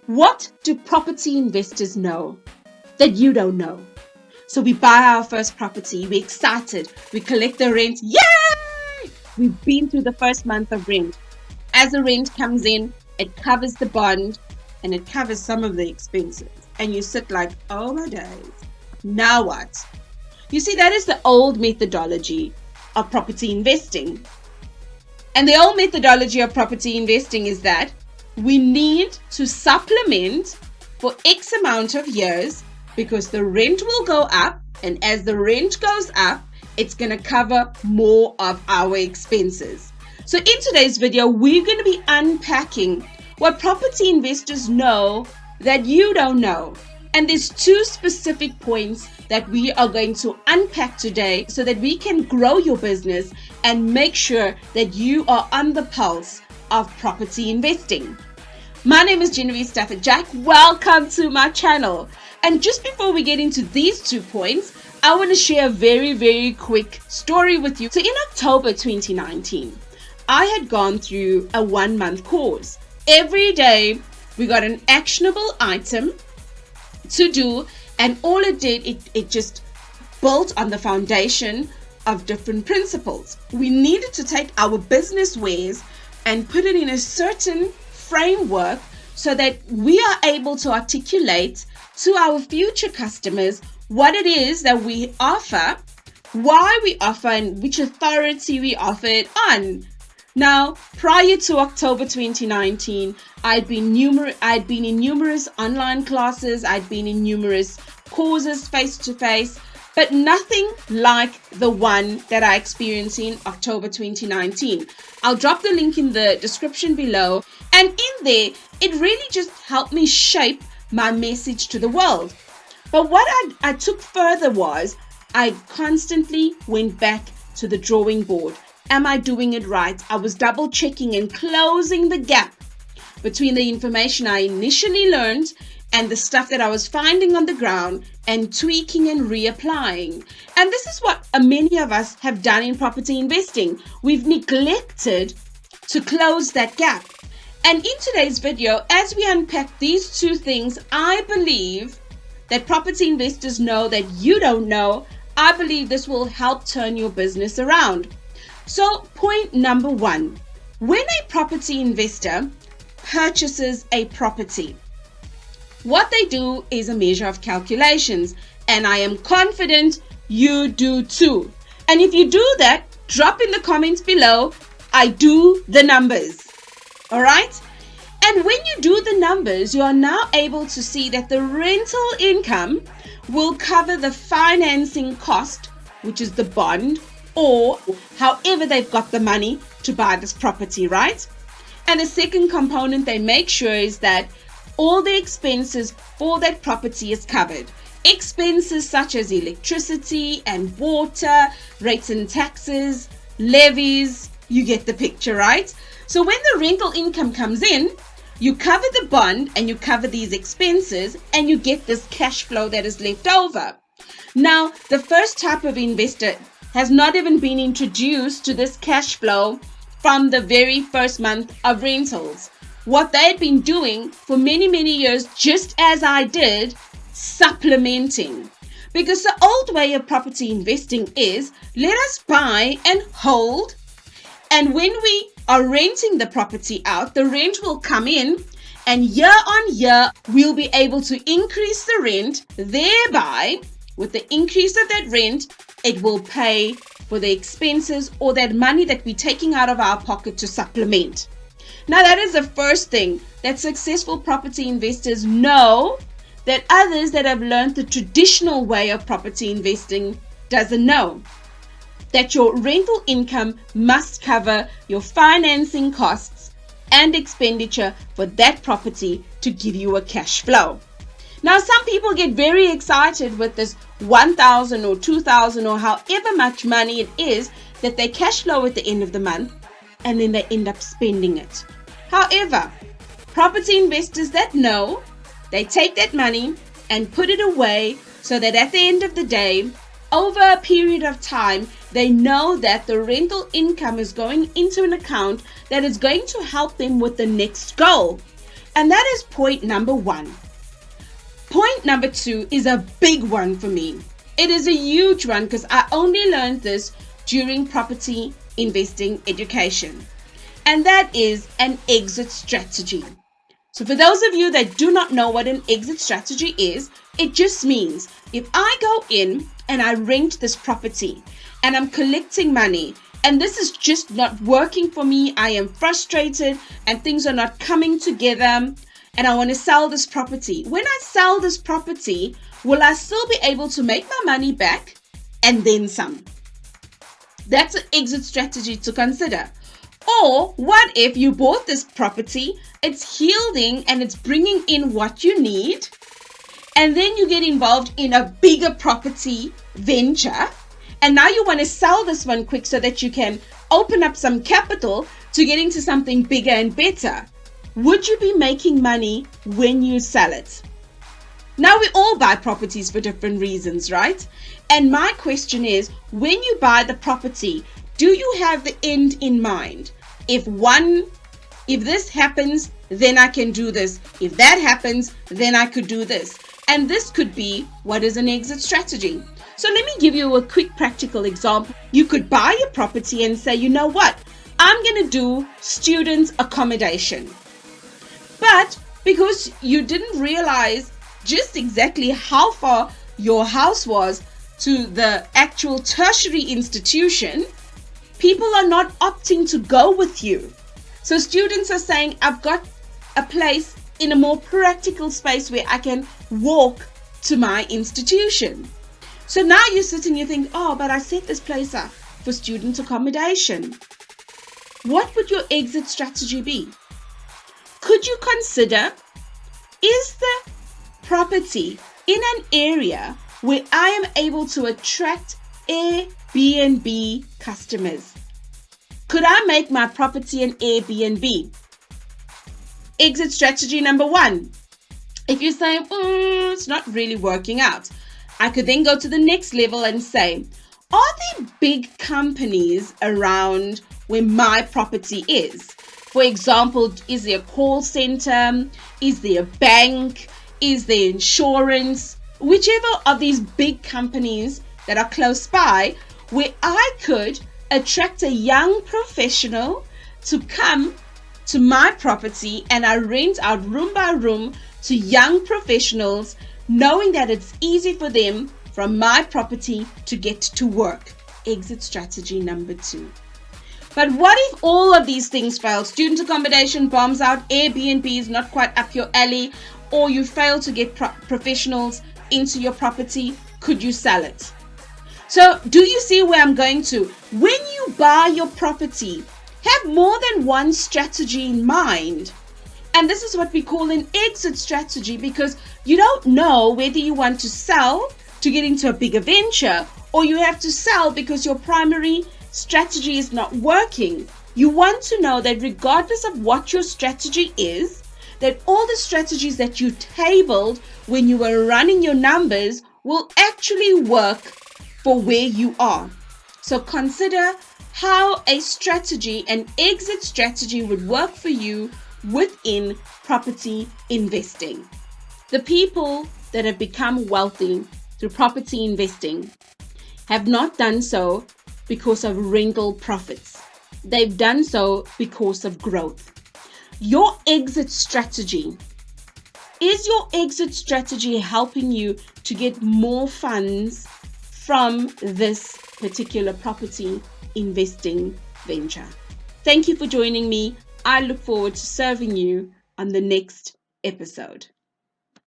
What do property investors know that you don't know? So we buy our first property, we're excited, we collect the rent, yay! We've been through the first month of rent. As the rent comes in, it covers the bond and it covers some of the expenses. And you sit like, oh my days, now what? You see, that is the old methodology of property investing. And the old methodology of property investing is that we need to supplement for X amount of years because the rent will go up. And as the rent goes up, it's going to cover more of our expenses. So in today's video, we're going to be unpacking what property investors know that you don't know. And there's two specific points that we are going to unpack today so that we can grow your business and make sure that you are on the pulse of property investing. My name is Newbies Jack. Welcome to my channel. And just before we get into these 2 points, I want to share a very quick story with you. So in October 2019, I had gone through a 1-month course. Every day we got an actionable item to do, and all it did, it just built on the foundation of different principles. We needed to take our business ways and put it in a certain framework so that we are able to articulate to our future customers what it is that we offer, why we offer, and which authority we offer it on. Now, prior to October 2019, I'd been in numerous online classes, I'd been in numerous courses face-to-face, but nothing like the one that I experienced in October 2019. I'll drop the link in the description below, and in there, it really just helped me shape my message to the world. But what I took further was, I constantly went back to the drawing board. Am I doing it right? I was double checking and closing the gap between the information I initially learned and the stuff that I was finding on the ground and tweaking and reapplying. And this is what many of us have done in property investing. We've neglected to close that gap. And in today's video, as we unpack these 2 things, I believe that property investors know that you don't know. I believe this will help turn your business around. So point number 1, when a property investor purchases a property, what they do is a measure of calculations, and I am confident you do too. And if you do that, drop in the comments below, I do the numbers. All right? And when you do the numbers, you are now able to see that the rental income will cover the financing cost, which is the bond, or however they've got the money to buy this property, right? And the second component they make sure is that all the expenses for that property is covered. Expenses such as electricity and water, rates and taxes, levies, you get the picture, right? So when the rental income comes in, you cover the bond and you cover these expenses and you get this cash flow that is left over. Now, the first type of investor has not even been introduced to this cash flow from the very first month of rentals. What they had been doing for many years, just as I did, supplementing. Because the old way of property investing is, let us buy and hold, and when we are renting the property out, the rent will come in, and year on year, we'll be able to increase the rent, thereby, with the increase of that rent, it will pay for the expenses or that money that we're taking out of our pocket to supplement. Now, that is the first thing that successful property investors know that others that have learned the traditional way of property investing doesn't know. That your rental income must cover your financing costs and expenditure for that property to give you a cash flow. Now, some people get very excited with this 1,000 or 2,000 or however much money it is that they cash flow at the end of the month, and then they end up spending it. However, property investors that know, they take that money and put it away so that at the end of the day, over a period of time, they know that the rental income is going into an account that is going to help them with the next goal. And that is point number 1. Point number 2 is a big one for me. It is a huge one because I only learned this during property investing education. And that is an exit strategy. So for those of you that do not know what an exit strategy is, it just means if I go in and I rent this property and I'm collecting money and this is just not working for me, I am frustrated and things are not coming together and I want to sell this property. When I sell this property, will I still be able to make my money back and then some? That's an exit strategy to consider. Or what if you bought this property, it's yielding and it's bringing in what you need, and then you get involved in a bigger property venture, and now you want to sell this one quick so that you can open up some capital to get into something bigger and better. Would you be making money when you sell it? Now we all buy properties for different reasons, right? And my question is, when you buy the property, do you have the end in mind? If this happens, then I can do this. If that happens, then I could do this. And this could be what is an exit strategy. So let me give you a quick practical example. You could buy a property and say, you know what? I'm going to do student accommodation. But because you didn't realize just exactly how far your house was to the actual tertiary institution, people are not opting to go with you. So students are saying, I've got a place in a more practical space where I can walk to my institution. So now you sit and you think, oh, but I set this place up for student accommodation. What would your exit strategy be? Could you consider, is the property in an area where I am able to attract Airbnb customers? Could I make my property an Airbnb? Exit strategy number 1. If you're saying, it's not really working out, I could then go to the next level and say, are there big companies around where my property is? For example, is there a call center? Is there a bank? Is there insurance? Whichever of these big companies that are close by, where I could attract a young professional to come to my property and I rent out room by room to young professionals, knowing that it's easy for them from my property to get to work. Exit strategy number 2. But what if all of these things fail? Student accommodation bombs out, Airbnb is not quite up your alley, or you fail to get professionals into your property. Could you sell it? So do you see where I'm going to? When you buy your property, have more than one strategy in mind. And this is what we call an exit strategy, because you don't know whether you want to sell to get into a bigger venture, or you have to sell because your primary strategy is not working. You want to know that regardless of what your strategy is, that all the strategies that you tabled when you were running your numbers will actually work for where you are. So consider how a strategy, an exit strategy, would work for you within property investing. The people that have become wealthy through property investing have not done so because of rental profits. They've done so because of growth. Your exit strategy, is your exit strategy helping you to get more funds from this particular property investing venture? Thank you for joining me. I look forward to serving you on the next episode.